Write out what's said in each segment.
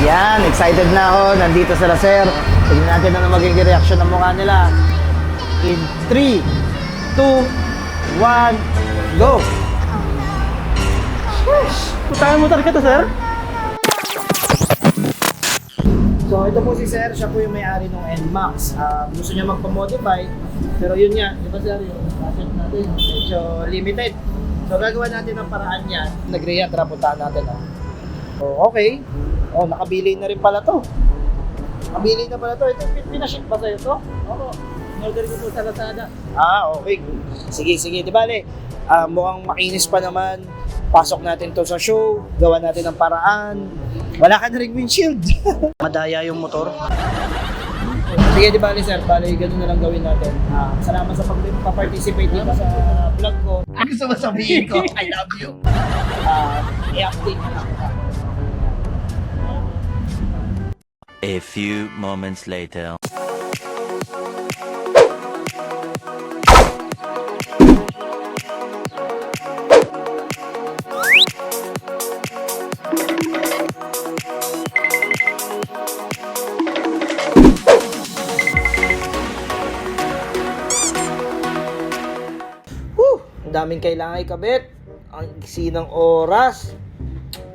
Yan, excited na ako. Nandito sila, sir. Tignan natin ano magiging reaction ng mukha nila. In 3, 2, 1, go! Putahan mo talaga to, sir? So, ito po si sir. Siya po yung may-ari ng NMAX. Gusto niya magpa-modify. Pero yun nga, di ba sir, yung budget natin medyo limited. So, gagawa natin ang paraan yan. Nag-react, puntahan natin. So, okay. Oh, nakabili na rin pala to. Nakabili na pala to. Ito, pinaship ba sa'yo to? Oo. In-order ko po sa Lazada. Okay. Sige. Di ba, mukhang makinis pa naman. Pasok natin to sa show. Gawa natin ang paraan. Wala ka na rin windshield. Madaya yung motor. Sige, di ba, sir? Bale, ganun na lang gawin natin. Salamat sa pag-participate dito sa vlog ko. Ang gusto mo sabihin ko, I love you. I-update na lang. A few moments later. Ang daming kailangan ikabit. Ang iksi ng oras.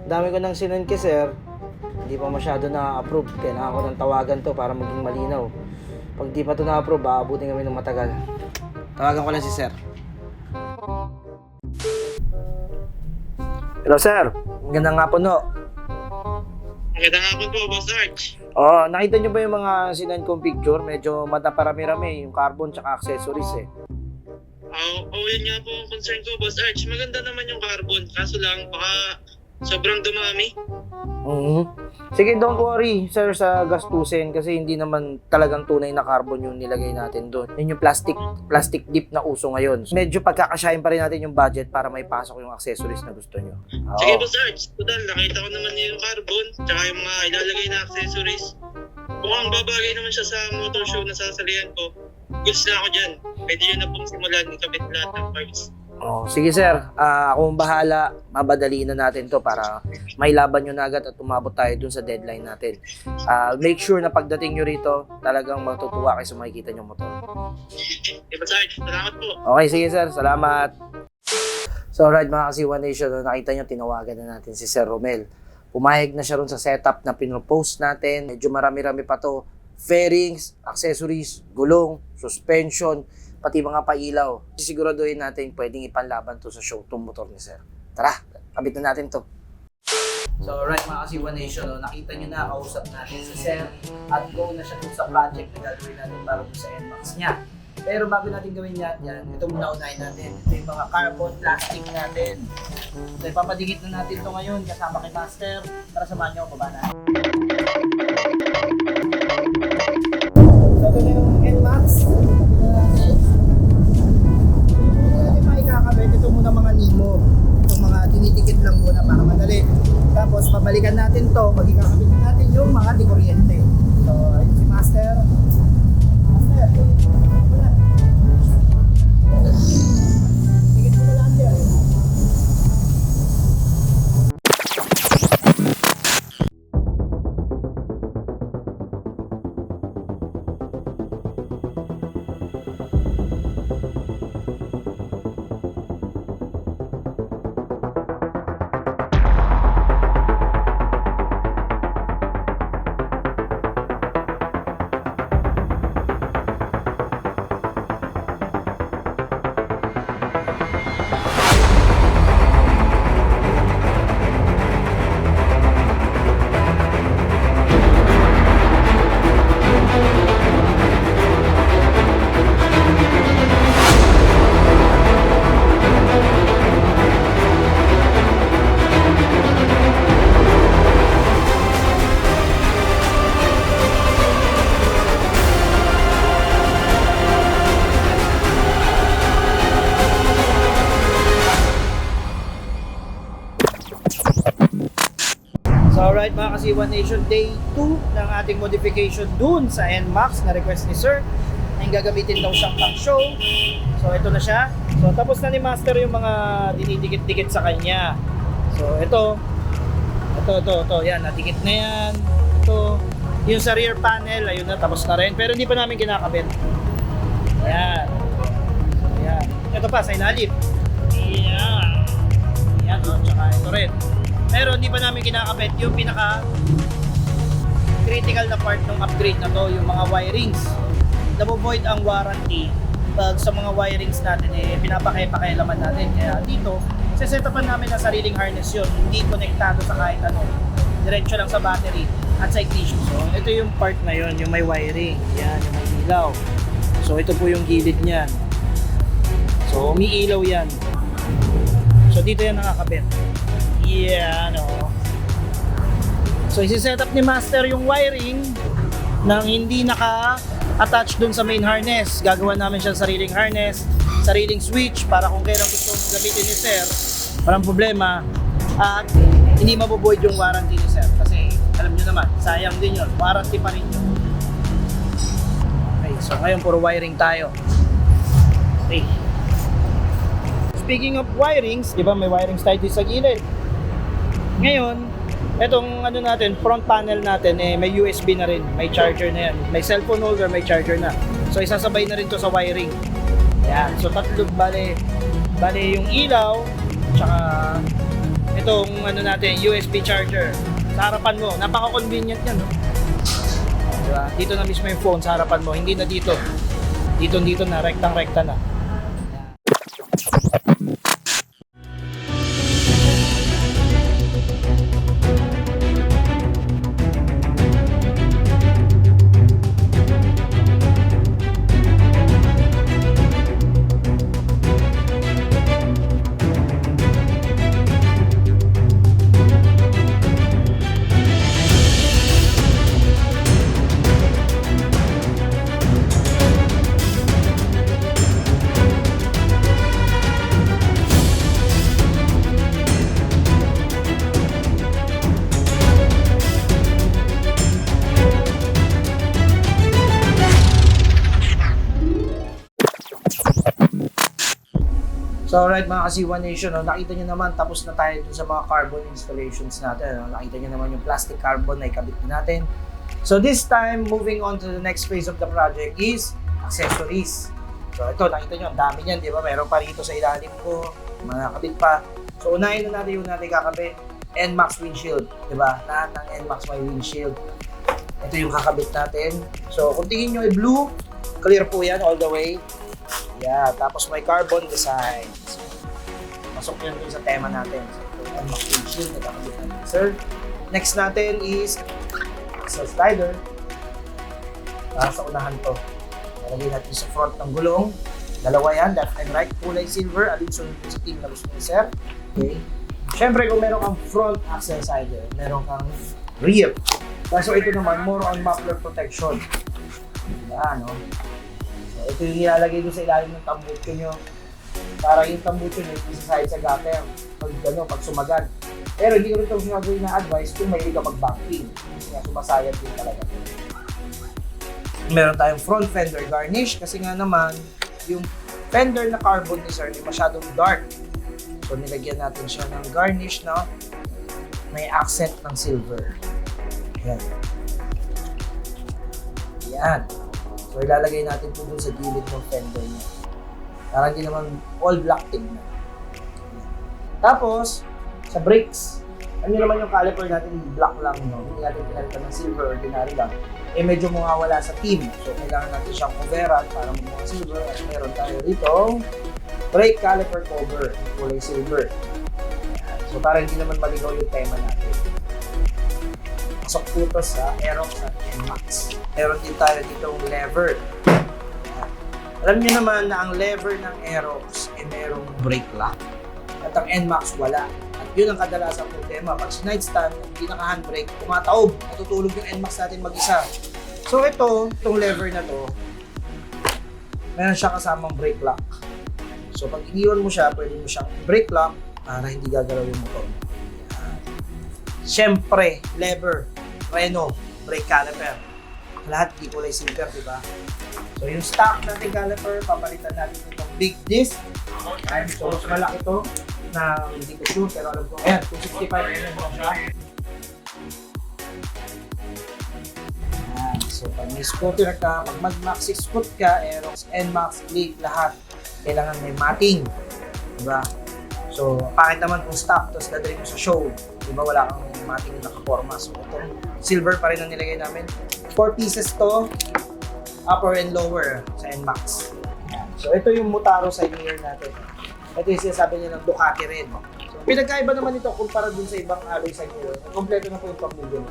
Ang dami ko nang sinend kay sir. Hindi pa masyado na-approve. Kailangan ko ng tawagan to para maging malinaw. Pag di pa to na-approve, aabutin kami ng matagal. Tawagan ko lang si sir. Hello sir. Magandang hapon no. Magandang hapon po, Boss Arch. Nakita nyo ba yung mga sinend kong picture? Medyo mataparami-rami yung carbon tsaka accessories eh. Yun nga po ang concern ko, Boss Arch. Maganda naman yung carbon, kaso lang baka sobrang dumami. Sige, don't worry, sir, sa gastusin kasi hindi naman talagang tunay na carbon yung nilagay natin doon. Yun yung plastic dip na uso ngayon. Medyo pagkakasyahin pa rin natin yung budget para may pasok yung accessories na gusto nyo. Sige, Boss Arch. Total, nakita ko naman yung carbon, tsaka yung mga ilalagay na accessories. Mukhang babagay naman siya sa motor show na sasalihan ko. Goods na ako dyan. Pwede yun na pong simulan ikabit lahat ng parts. Sige sir, ako ang bahala, mabadali na natin to para may laban nyo na agad at umabot tayo dun sa deadline natin. Make sure na pagdating nyo rito, talagang matutuwa kayo sa makikita nyo motor. Okay, Boss Arch. Salamat po. Okay, sige sir, salamat. So alright mga Kasiwa Nation, nakita nyo, tinawagan na natin si Sir Romel. Pumayag na siya ron sa setup na pinropost natin. Medyo marami-rami pa to. Fairings, accessories, gulong, suspension, pati mga pailaw. Sisiguraduhin natin pwedeng ipanlaban to sa show tong motor ni Sir. Tara, kabit na natin to. So alright mga Kasiwa Nation, nakita nyo na, kausap natin si Sir at go na siya dun sa project na gagawin natin para dun sa NMAX niya. Pero bago natin gawin yan, ito muna unahin natin. Ito yung mga carbon plastic natin. So ipapadikit na natin ito ngayon kasama kay Master. Tara samahan nyo, baba na. So ito na yung NMAX. Hindi natin maikakabit. Ito muna mga Nemo. Itong mga tinitikit lang muna para madali. Tapos pabalikan natin to. Magkakabit natin yung mga dikuryente. So ayun si Master. Master. Tigit mo na lang dyan. So alright mga Kasiwa Nation, day 2 ng ating modification dun sa NMAX na request ni Sir. Ang gagamitin daw siyang pang show. So ito na siya. So tapos na ni Master yung mga dinidikit-dikit sa kanya. So ito ito. Yan, nadikit na yan. Ito. Yung sa rear panel, ayun na, tapos na rin. Pero hindi pa namin kinakabit. Ayan. Ayan. Ito pa, sa ilalim. Ayan. Ayan, tsaka ito rin. Pero hindi pa namin kinakabit yung pinaka critical na part ng upgrade na to, yung mga wirings. Nabo-void ang warranty pag sa mga wirings natin pinapakailaman natin. Kaya dito, sesetapan namin ang sariling harness yun, hindi konektado sa kahit ano. Diretso lang sa battery at sa ignition. So, ito yung part na yun, yung may wiring. Yan, yung may ilaw. So, ito po yung gilid niyan. So, umiilaw yan. So, dito yan nakakabit. Yan, So, isi-set up ni Master yung wiring nang hindi naka-attach dun sa main harness. Gagawa namin siya sariling harness, sariling switch para kung kailan gusto gamitin ni Sir, walang problema. At hindi mabovoid yung warranty ni Sir. Kasi alam nyo naman, sayang din yun. Warranty pa rin yun. Okay, so ngayon puro wiring tayo. Okay. Speaking of wirings, di ba may wirings tayo dito sa gilid. Ngayon, etong ano natin, front panel natin, may USB na rin, may charger na yan. May cellphone holder, may charger na. So isasabay na rin to sa wiring. Yan. So tatlo, bale yung ilaw, tsaka itong ano natin, USB charger. Sa harapan mo, napaka-convenient yan, no? Diba? Dito na mismo yung phone sa harapan mo, hindi na dito. Dito na, rektang-rekta na. So alright mga Kasiwa Nation, nakita nyo naman tapos na tayo dun sa mga carbon installations natin. Nakita nyo naman yung plastic carbon na ikabit natin. So this time, moving on to the next phase of the project is accessories. So ito, nakita nyo, ang dami niyan, di ba? Meron pa rito sa ilalim ko, mga kabit pa. So unahin na natin yung natin kakabit, NMAX windshield, di ba? Lahat ng NMAX may windshield. Ito yung kakabit natin. So kung tingin nyo ay blue, clear po yan all the way. Yeah, tapos may carbon design. So, pasok yan dun sa tema natin. So, ito yung NMAX windshield na kakabit natin, sir. Next natin is axle slider. Para sa unahan to. Nalagay natin sa front ng gulong. Dalawa yan, left and right, kulay silver. Alinsunod sa team na gusto ni sir. Okay. Siyempre, kung meron kang front axle slider, meron kang rear. So, ito naman, more on muffler protection. Diba, no? Ito yung nilalagay doon sa ilalim ng tambucho nyo. Para yung tambucho nyo, isa sa gutter. Pag sumagad. Pero hindi ko rin ito gagawin na advice kung mahilig ka mag-backpin. Kaya sumasayad din talaga. Meron tayong front fender garnish kasi nga naman, yung fender na carbon ni sir, hindi masyadong dark. So nilagyan natin siya ng garnish na may accent ng silver. Ayan. Ayan. So ilalagay natin ito dun sa gilid ng fender niya. Para hindi naman all black tingnan. Tapos, sa brakes, ano naman yung caliper natin, black lang, no? Hindi natin pinalitan ng silver, ordinary lang. Medyo mawawala sa team. So kailangan natin siyang coveran para mga silver. At meron tayo rito, brake caliper cover, kulay silver. So para hindi naman maligaw yung tema natin. Pasok po ito sa Aerox at NMAX. Meron din tayo ditong lever. Alam niyo naman na ang lever ng Aerox ay merong brake lock. At ang NMAX wala. At yun ang kadalasang problema. Pag sinight stand, hindi naka-handbrake, tumataob. Natutulog yung NMAX natin mag-isa. So itong lever na to, meron siya kasamang brake lock. So pag iniwan mo siya, pwede mo siyang brake lock para hindi gagalaw yung motor. Siyempre, lever, Renault, brake caliper. Lahat di kulay silver, di ba? So yung stock natin caliper, papalitan natin itong big disc. Ayan, so mas malaki ito na hindi ko sure, pero alam ko, ayan, 265mm lang siya. So, pag may scooter ka, pag mag-maxi scoot ka, Aerox, NMAX, Click, lahat, kailangan may matting. Diba? So, pakit naman kung stock, tapos dadali mo sa show. Diba, wala kang matting na nakaporma. So, itong silver pa rin ang nilagay namin. 4 pieces to, upper and lower sa NMAX. So, ito yung Motaro side mirror natin. Ito yung sinasabi niya ng Ducati rin. So, pinagkaiba naman ito kumpara dun sa ibang alloy side mirror. Kompleto na po yung pamilya.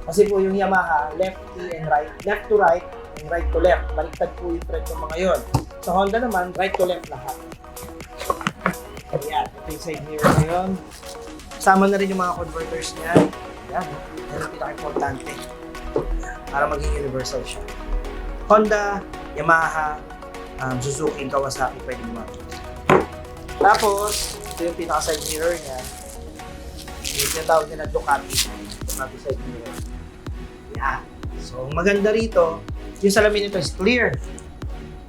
Kasi po yung Yamaha, lefty and right, left to right, and right to left. Baliktad po yung thread ng mga yon. Sa Honda naman, right to left lahat. Ayan, ito yung side mirror na yun. Sama na rin yung mga converters niya. Ayan, yan ang pinaka-importante. Para maging universal siya. Honda, Yamaha, Suzuki, Kawasaki, pwede gumamit. Tapos, ito yung pinaka-side mirror niya. Ito yung tawag niya na Ducati. Ducati side mirror. Yeah. So, maganda rito, yung salamin nito is clear.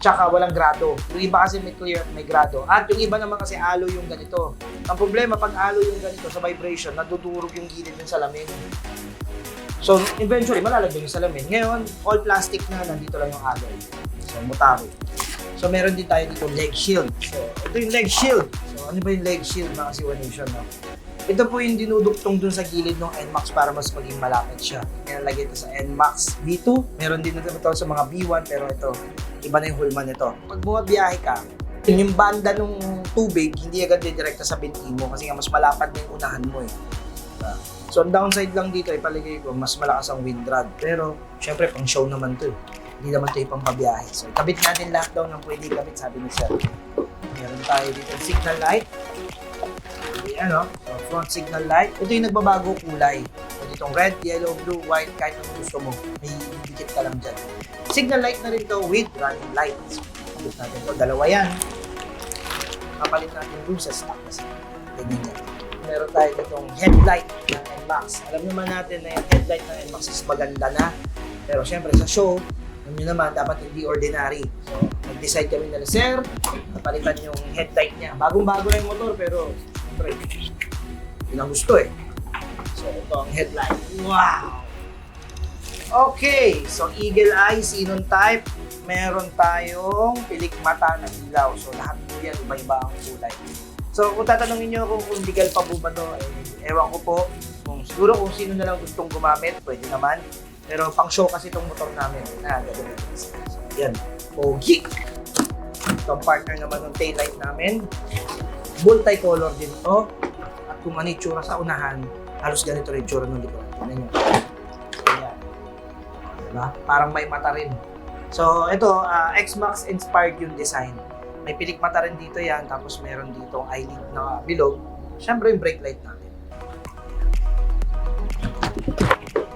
Tsaka walang grado. Yung iba kasi may clear, may grado. At yung iba naman kasi alloy yung ganito. Ang problema, pag alloy yung ganito sa vibration, nadudurog yung gilid ng salamin. So, eventually, malalagyan yung salamin. Ngayon, all plastic na, nandito lang yung alloy. So, Motaro. So, meron din tayo dito leg shield. So, ito yung leg shield. So, ano ba yung leg shield mga Siwa Nation, no? Ito po yung dinuduktong dun sa gilid ng NMAX para mas maging malapit siya. Nilalagay ito sa NMAX V2. Meron din ito sa mga B1, pero ito, iba na yung hulma nito. Pag bumabiyahe ka, yung banda ng tubig, hindi agad direkta sa binti mo kasi nga mas malapad na yung unahan mo eh. So, ang downside lang dito, ipalagay ko, mas malakas ang wind drag. Pero, syempre, pang show naman to eh. Hindi naman ito yung pangpabiyahe. So, ikabit natin lahat daw ng pwede ikabit, sabi ni Sir. Meron tayo dito signal light. Ayan o. So, front signal light. Ito yung nagbabago kulay. So, ditong red, yellow, blue, white, kahit ano gusto mo. May dikit ka lang dyan. Signal light na rin to with running light. So, ikabit natin ito. Dalawa yan. Kapalit natin dun sa stock kasi. Ganyan yan. Meron tayo ditong headlight ng NMAX. Alam naman natin na yung headlight ng NMAX is maganda na. Pero syempre sa show, alam nyo naman, dapat hindi ordinary. So, nag-decide kami na Sir, napalitan yung headlight niya. Bagong-bago na yung motor, pero syempre, yun ang gusto eh. So, ito ang headlight. Wow! Okay, so Eagle Eye, Xenon type. Meron tayong pilik mata na ilaw. So, lahat po yan, iba-iba ang kulay. So, kung tatanungin nyo kung legal pa po ba ito, ewan ko po. Siguro kung sino na lang gustong gumamit, pwede naman. Pero pang show kasi itong motor namin na gagawin. So, yan. Pogi. Itong partner naman ng taillight namin. Multicolor din ito. At kung ano yung tsura sa unahan, halos ganito rin tsura ng likod. Tignan nyo. Ayan. Diba? Parang may mata rin. So, ito, X-Max inspired yung design. May pilik mata rin dito yan. Tapos meron dito eyelid na bilog. Siyempre yung brake light natin.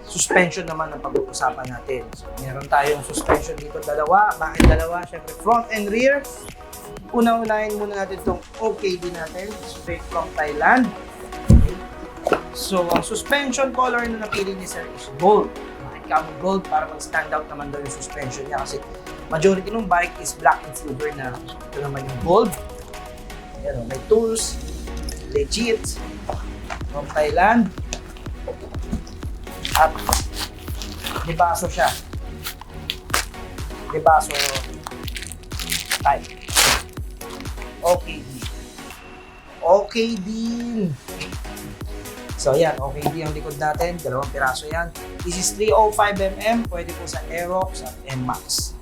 Suspension naman ang pag-uusapan natin. So, meron tayong suspension dito, dalawa. Bakit dalawa? Siyempre, front and rear. Una-unahin muna natin itong OKD natin, straight from Thailand. Okay. So, ang suspension color na napili ni Sir is gold. Bakit kamo gold? Para mag-stand out naman daw yung suspension niya kasi majority ng bike is black and silver na. So, ito naman yung gold. Ayan, may tools. Legit. From Thailand. At debaso siya. Debaso type. Okay din. Okay din. So yan, okay din ang likod natin. Dalawang piraso yan. This is 305mm. Pwede po sa Aerox at NMAX.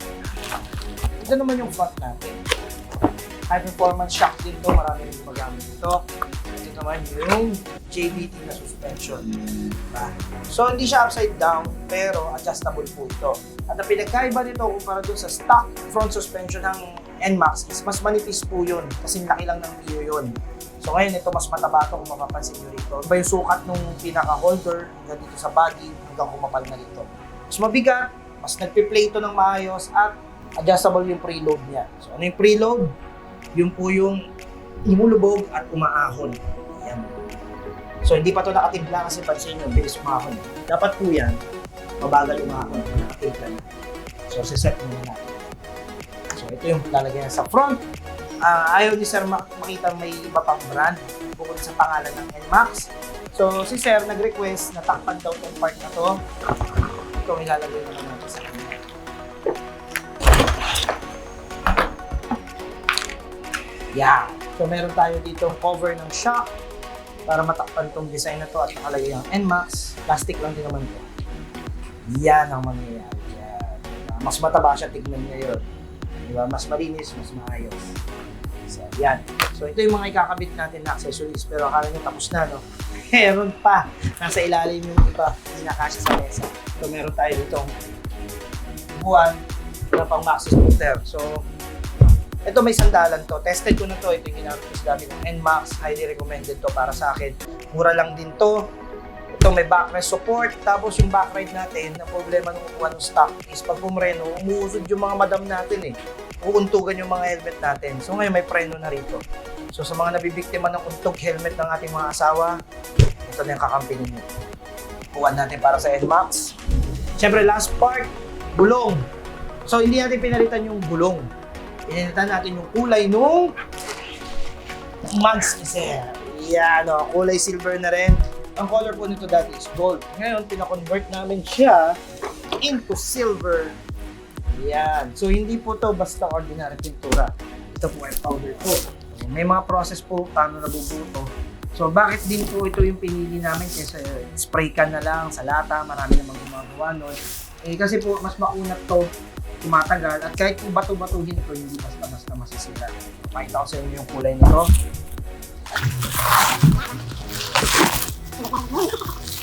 Ito naman yung front natin. High performance shock din to. Marami rin gumagamit ito. Ito naman yung JBT na suspension. Diba? So, hindi siya upside down, pero adjustable po ito. At ang pinagkaiba nito kumpara dun sa stock front suspension ng NMAX is mas manipis po yun kasi laki lang ng gear yun. So, ngayon ito mas mataba ito kung mapapansin nyo rito. Iba yung sukat nung pinaka-holder hanggang dito sa body hanggang kumapal na rito. Mas mabigat, mas nagpi-play ito ng maayos at adjustable yung preload niya. So, ano yung preload? Yung po yung lumulubog at umaahon. Ayan. So, hindi pa ito nakatimpla kasi pansin nyo, bilis umahon. Dapat po yan, mabagal umahon, nakatimpla na. So, siset muna natin. So, ito yung lalagyan sa front. Ayaw ni Sir makita may iba pang brand bukod sa pangalan ng NMAX. So, si Sir nag-request na takpan daw itong part na to. itong ilalagay naman natin sa kanya. Yan. So meron tayo dito cover ng shock para matakpan itong design na to at nakalagay ang NMAX. Plastic lang din naman to. Yan ang mangyayari. Yan. Mas mataba siya, tignan niya yun. Diba? Mas malinis, mas maayos. So, yan. So ito yung mga ikakabit natin na accessories, pero akala nyo tapos na, no? Meron pa. Nasa ilalim yung iba, hindi nakasya sa mesa. So meron tayo ditong buwan na pang maxi scooter. So ito may sandalan to. Tested ko na to. Ito yung ginamit ko sa dami ng NMAX. Highly recommended to para sa akin. Mura lang din to. Ito may backrest support. Tapos yung backride natin, na problema nung kukuha ng stock is pag pumreno, umuusod yung mga madam natin eh. Uuntugan yung mga helmet natin. So ngayon may preno na rito. So sa mga nabibiktima ng untog helmet ng ating mga asawa, ito na yung kakampi ninyo. Kuha natin para sa NMAX. Siyempre last part, gulong. So hindi natin pinalitan yung gulong. Pinalitan natin yung kulay nung mags ni Sir. Yan o, kulay silver na rin. Ang color po nito dati is gold. Ngayon, pinakonvert namin siya into silver. Yan. So, hindi po to basta ordinary pintura. Ito po ay powder coat. May mga process po paano nabubuto. So, bakit din po ito yung pinili namin? Kasi spray can na lang sa lata. Marami namang gumagawa nun. Eh, kasi po, mas maunat to. Tumatagal. At kahit kung bato-batuhin ito, hindi basta-basta masisira. Pakita ko sa inyo yung kulay nito.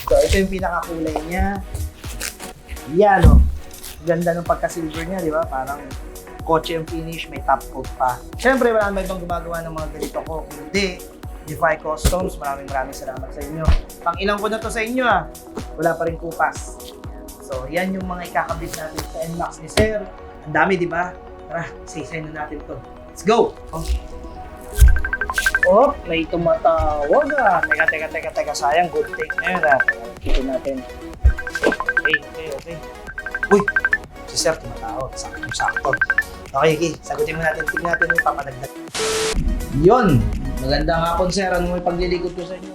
So, ito yung pinakakulay niya. Yan, o. Ganda ng pagka-silver niya, di ba? Parang kotse yung finish, may top coat pa. Siyempre, marami ibang gumagawa ng mga ganito ko. Hindi. Defy Customs, maraming salamat sa inyo. Pang ilang ko na to sa inyo, ah. Wala pa rin kupas. So, yan yung mga ikakabit natin sa NMAX ni Sir. Ang dami, di ba? Tara, isa-isa na natin to. Let's go! Oh, may tumatawag ah. Teka. Sayang, good thing na yun ah. Ito natin. Okay. Uy! Si Sir tumatawag. Sakto. Okay. Sagutin mo natin. Tingnan natin yung papadagdag. Yun! Magandang hapon, Sir. Ano may paglilikod ko sa inyo?